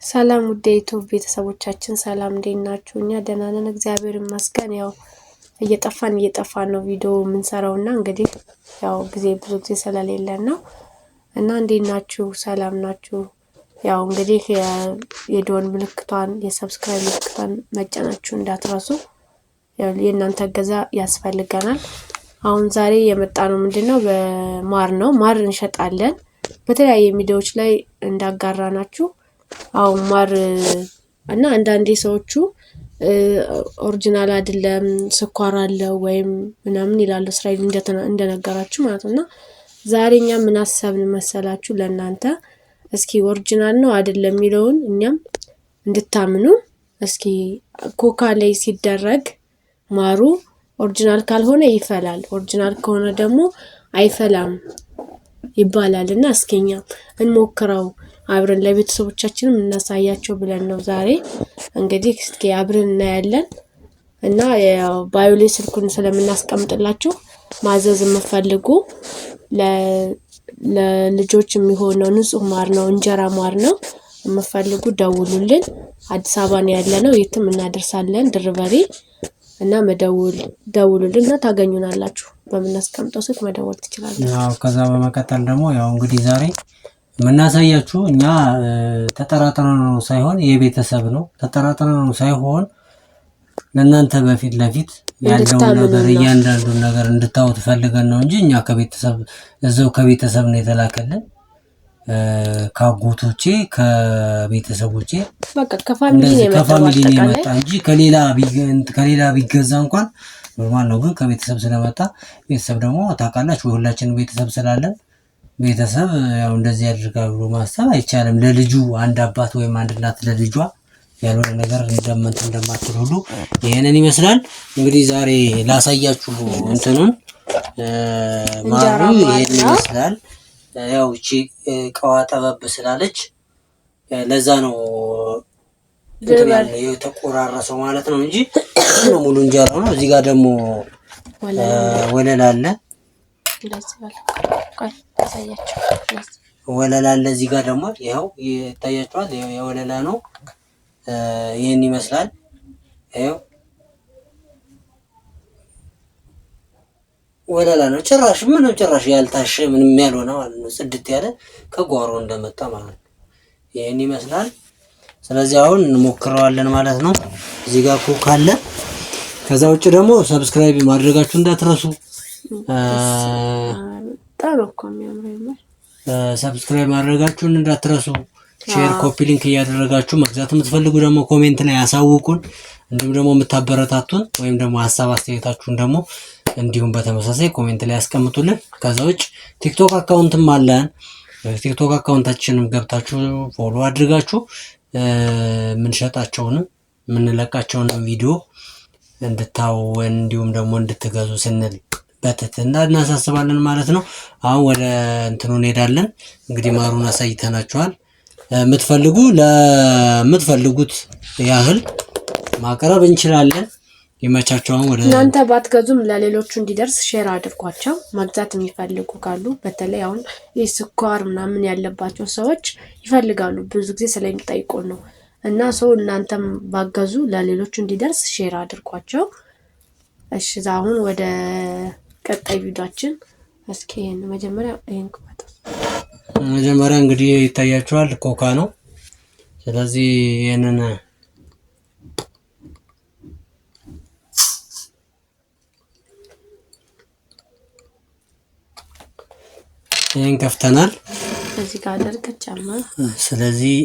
ሰላም ውድ የዩቲዩብ ቤተሰቦቻችን ሰላም እንዴት ናችሁ? እኛ ደህና ነን እግዚአብሔር ይመስገን። ያው እየጠፋን ነው ቪዲዮ የምንሰራውና እንግዲህ ያው ብዙ ጊዜ ስለሌለን ነው እና እንዴት ናችሁ? ሰላም ናችሁ? ያው እንግዲህ የደወል ምልክቷን የሰብስክራይብ ምልክቷን መጫናችሁ እንዳትረሱ። ያው የእናንተ እገዛ ያስፈልገናል። አሁን ዛሬ የመጣነው ምንድነው በማር ነው። ማር እንሸጣለን በተለያየ ሚዲያዎች ላይ እንዳጋራናችሁ። አሁን ማር እና አንዳንዴ ሰዎቹ ኦሪጂናል አይደለም ስኳር አለው ወይም ምናምን ይላሉ እስራኤል እንደነገራችሁ ማለት ነው። እና ዛሬኛ ምን አሰብን መሰላችሁ ለእናንተ እስኪ ኦሪጂናል ነው አይደለም የሚለውን እኛም እንድታምኑ እስኪ ኮካ ላይ ሲደረግ ማሩ ኦሪጂናል ካልሆነ ይፈላል፣ ኦሪጂናል ከሆነ ደግሞ አይፈላም ይባላልና እስኪኛ እንሞክረው አብረን ለቤተሰቦቻችንም እናሳያቸው ብለን ነው ዛሬ እንግዲህ እስኪ አብረን እናያለን። እና ያው ባዮ ላይ ስልኩን ስለምናስቀምጥላችሁ ማዘዝ የምትፈልጉ ለልጆች የሚሆነው ንጹህ ማር ነው፣ እንጀራ ማር ነው የምትፈልጉ ደውሉልን። አዲስ አበባ ነው ያለነው፣ የትም እናደርሳለን ድርበሪ እና ደውሉልን እና ታገኙናላችሁ። በምናስቀምጠው ስልክ መደወል ትችላላችሁ። ያው ከዛ በመቀጠል ደግሞ ያው እንግዲህ ዛሬ ምናሳያችሁ እኛ ተጠራጥረን ነው ሳይሆን የቤተሰብ ነው። ተጠራጥረን ነው ሳይሆን ለእናንተ በፊት ለፊት ያለው ነገር እያንዳንዱን ነገር እንድታውቁ ፈልገን ነው እንጂ እኛ ከቤተሰብ ነው የተላከልን። ካጎቶቼ ከቤተሰቦቼ በቃ ከፋሚሊ ነው የመጣ እንጂ ከሌላ ቢገዛ እንኳን ኖርማል ነው። ግን ከቤተሰብ ስለመጣ ቤተሰብ ደግሞ ታውቃላችሁ ሁላችንም ቤተሰብ ስላለን ቤተሰብ ያው እንደዚህ ያድርጋሉ ማሰብ አይቻልም። ለልጁ አንድ አባት ወይም አንድ እናት ለልጇ ያልሆነ ነገር እንደማትል ሁሉ ይሄንን ይመስላል። እንግዲህ ዛሬ ላሳያችሁ እንትኑን ማሩ ይሄን ይመስላል። ያው እቺ ቀዋ ጠበብ ስላለች ለዛ ነው የተቆራረሰው ማለት ነው እንጂ ሙሉ እንጀራ ነው። እዚህ ጋር ደግሞ ወለላ አለ ወለላ አለ። እዚህ ጋር ደግሞ ይሄው ይታያችኋል። ይሄው የወለላ ነው። ይሄን ይመስላል። ይሄው ወለላ ነው። ጭራሽ ያልታሸ ምንም ያልሆነ ማለት ነው። ጽድት ያለ ከጓሮ እንደመጣ ማለት ነው። ይሄን ይመስላል። ስለዚህ አሁን እንሞክረዋለን ማለት ነው። እዚህ ጋር ኮካ አለ። ከዛ ውጭ ደግሞ ሰብስክራይብ ማድረጋችሁ እንዳትረሱ። ሰብስክራይብ ማድረጋችሁን እንዳትረሱ። ሼር፣ ኮፒ ሊንክ እያደረጋችሁ መግዛት የምትፈልጉ ደግሞ ኮሜንት ላይ ያሳውቁን። እንዲሁም ደግሞ የምታበረታቱን ወይም ደግሞ ሐሳብ አስተያየታችሁን ደግሞ እንዲሁም በተመሳሳይ ኮሜንት ላይ ያስቀምጡልን። ከዛ ውጭ ቲክቶክ አካውንትም አለን። ቲክቶክ አካውንታችንም ገብታችሁ ፎሎ አድርጋችሁ የምንሸጣቸውንም የምንለቃቸውንም ቪዲዮ እንድታው እንዲሁም ደግሞ እንድትገዙ ስንል በትህትና እናሳስባለን ማለት ነው። አሁን ወደ እንትኑ እንሄዳለን። እንግዲህ ማሩን አሳይተናችኋል። ለምትፈልጉት ያህል ማቅረብ እንችላለን። ይመቻቸውን። ወደ እናንተ ባትገዙም ለሌሎቹ እንዲደርስ ሼር አድርጓቸው። መግዛት የሚፈልጉ ካሉ በተለይ አሁን የስኳር ምናምን ያለባቸው ሰዎች ይፈልጋሉ፣ ብዙ ጊዜ ስለሚጠይቁን ነው። እና ሰው እናንተም ባገዙ ለሌሎቹ እንዲደርስ ሼር አድርጓቸው። እሺ አሁን ወደ ቀጣይ ቪዲዮአችን እስኪ መጀመሪያ እንግዲህ ይታያችኋል ኮካ ነው። ስለዚህ ይሄን ከፍተናል። እዚህ ጋር አድርገጫማ። ስለዚህ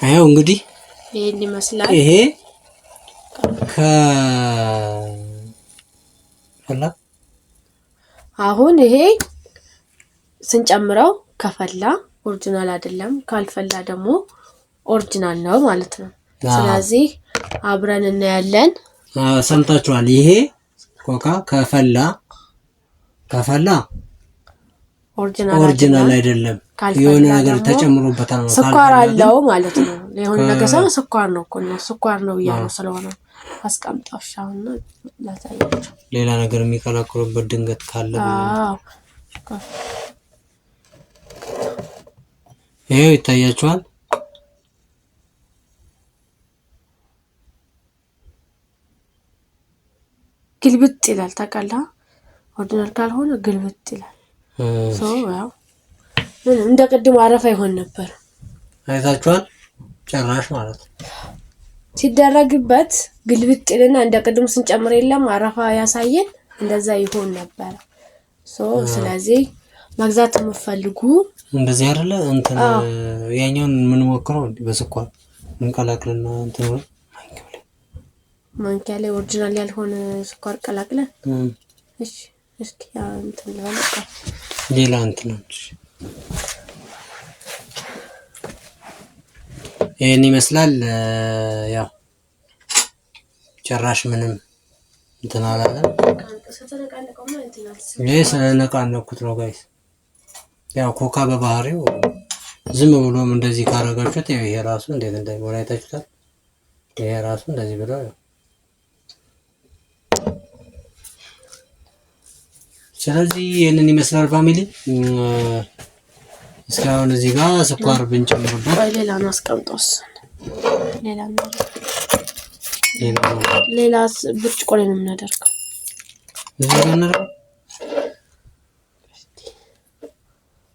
አየው እንግዲህ ይሄን ይመስላል። ይሄ አሁን ይሄ ስንጨምረው ከፈላ ኦሪጂናል አይደለም፣ ካልፈላ ደግሞ ኦሪጂናል ነው ማለት ነው። ስለዚህ አብረን እናያለን። ሰምታችኋል። ይሄ ኮካ ከፈላ ኦሪጂናል አይደለም፣ የሆነ ነገር ተጨምሮበታል ነው። ስኳር አለው ማለት ነው። የሆነ ነገር ስኳር ነው እኮ ነው ስኳር ነው ያለው ስለሆነ አስቀምጣሻውና ላሳያችሁ። ሌላ ነገር የሚቀላቅሉበት ድንገት ካለ ይሄው ይታያችኋል። ግልብጥ ይላል ታውቃለህ። ኦሪጂናል ካልሆነ ግልብጥ ይላል። ያው እንደ ቅድሙ አረፋ ይሆን ነበር። አይታችኋል። ጭራሽ ማለት ሲደረግበት ግልብጥ ይልና እንደ ቅድሙ ስንጨምር የለም አረፋ ያሳየን እንደዛ ይሆን ነበር። ስለዚህ መግዛት የምትፈልጉ እንደዚህ አይደለ እንትን ያኛውን ምን ሞክረው በስኳር እንቀላቅልና እንትን ማንኪያ ላይ ኦሪጂናል ያልሆነ ስኳር ቀላቅለን እሺ እስኪ እንትን ለማለት ሌላ እንትን ነው። ይሄን ይመስላል። ያው ጭራሽ ምንም እንትን አላለም። ይሄ ስለነቃነኩት ነው ጋይስ። ያው ኮካ በባህሪው ዝም ብሎም እንደዚህ ካረጋችሁት ይሄ ራሱ እንዴት እንደሚሆን አይታችሁታል። ይሄ ራሱ እንደዚህ ብለው ስለዚህ ይሄንን ይመስላል ፋሚሊ። እስካሁን እዚህ ጋር ስኳር ብንጨምርበት ሌላ ነው አስቀምጦስ ሌላ ብርጭቆ ላይ ነው የምናደርገው። እዚህ ጋር እናደርገው።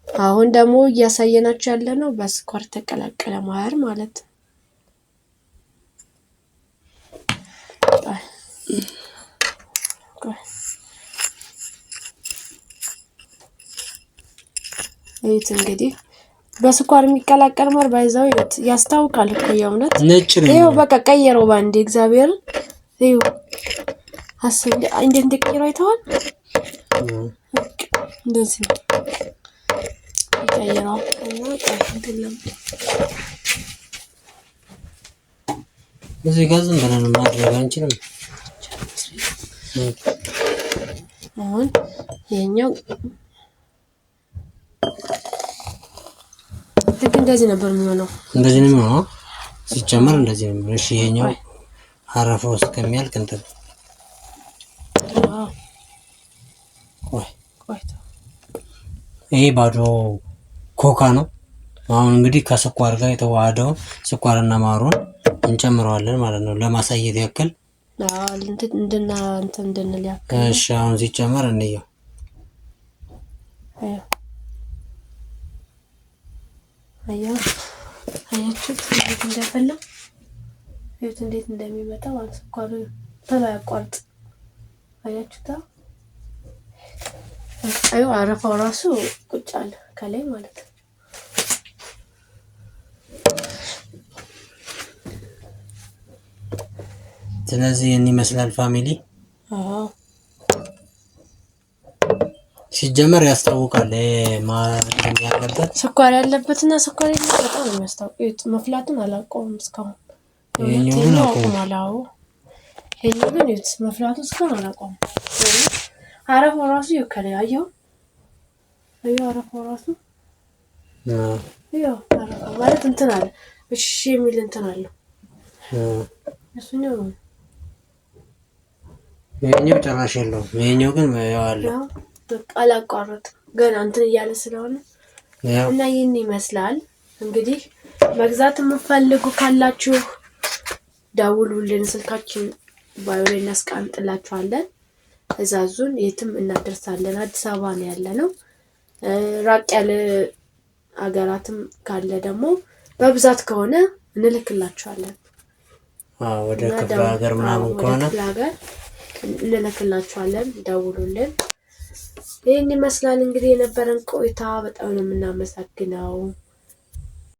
አሁን ደግሞ እያሳየናችሁ ያለ ነው በስኳር ተቀላቀለ ማር ማለት ነው። እዩት እንግዲህ በስኳር የሚቀላቀል ማር ባይዛው ያስታውቃል እኮ የእውነት ነጭ ነው። ይሄው በቃ ቀየረው ባንዴ እግዚአብሔር ይሄው አስብ እንዴት እንደቀየረው አይተዋል። እንደዚህ ነው ቀየረው እና ቀንተለም እዚህ ጋር ዝም ብለን ማድረግ አንችልም። አሁን ይሄኛው ልክ እንደዚህ ነበር የሚሆነው። እንደዚህ ነው የሚሆነው ሲጨመር እንደዚህ ነው የሚሆነው። እሺ ይሄኛው አረፋ ውስጥ ከሚያልቅ እንትን ይሄ ባዶ ኮካ ነው። አሁን እንግዲህ ከስኳር ጋር የተዋሃደው ስኳርና ማሩን እንጨምረዋለን ማለት ነው ለማሳየት ያክል። እንድንል ያክል። እሺ አሁን ሲጨመር እንየው። አያችሁት እንዴት እንደፈላ እዩት እንዴት እንደሚመጣ ማለት ስኳሩ ተላ ያቋርጥ። አያችሁታ አዩ አረፋው ራሱ ቁጭ አለ ከላይ ማለት ነው። ስለዚህ እኔ ይመስላል ፋሚሊ። ሲጀመር ያስታውቃል ማለት ያለበት ስኳር ያለበትና ስኳር የሌለበት በጣም ነው የሚያስታውቀው። መፍላቱን አላውቀውም እስካሁን። ይሄኛውን አውቀዋለሁ። ይሄኛው ግን እዩት መፍላቱን እስካሁን አላውቀውም። አረፋው ራሱ ይከለ አየው አረፋው ራሱ አረፋው ማለት እንትን አለ እሺ የሚል እንትን አለ እሱኛው ይሄኛው ጭራሽ የለውም። ይሄኛው ግን ያው አለ አላቋረጥ ገና እንትን እያለ ስለሆነ እና ይሄን ይመስላል እንግዲህ። መግዛት የምትፈልጉ ካላችሁ ደውሉልን፣ ስልካችን ባዮ ላይ እናስቀምጥላችኋለን። እዛዙን የትም እናደርሳለን። አዲስ አበባ ነው ያለነው። ራቅ ያለ አገራትም ካለ ደግሞ በብዛት ከሆነ እንልክላችኋለን። ወደ ክፍለ ሀገር ምናምን ከሆነ እንልክላችኋለን። ደውሉልን። ይሄን ይመስላል እንግዲህ የነበረን ቆይታ። በጣም ነው የምናመሰግነው።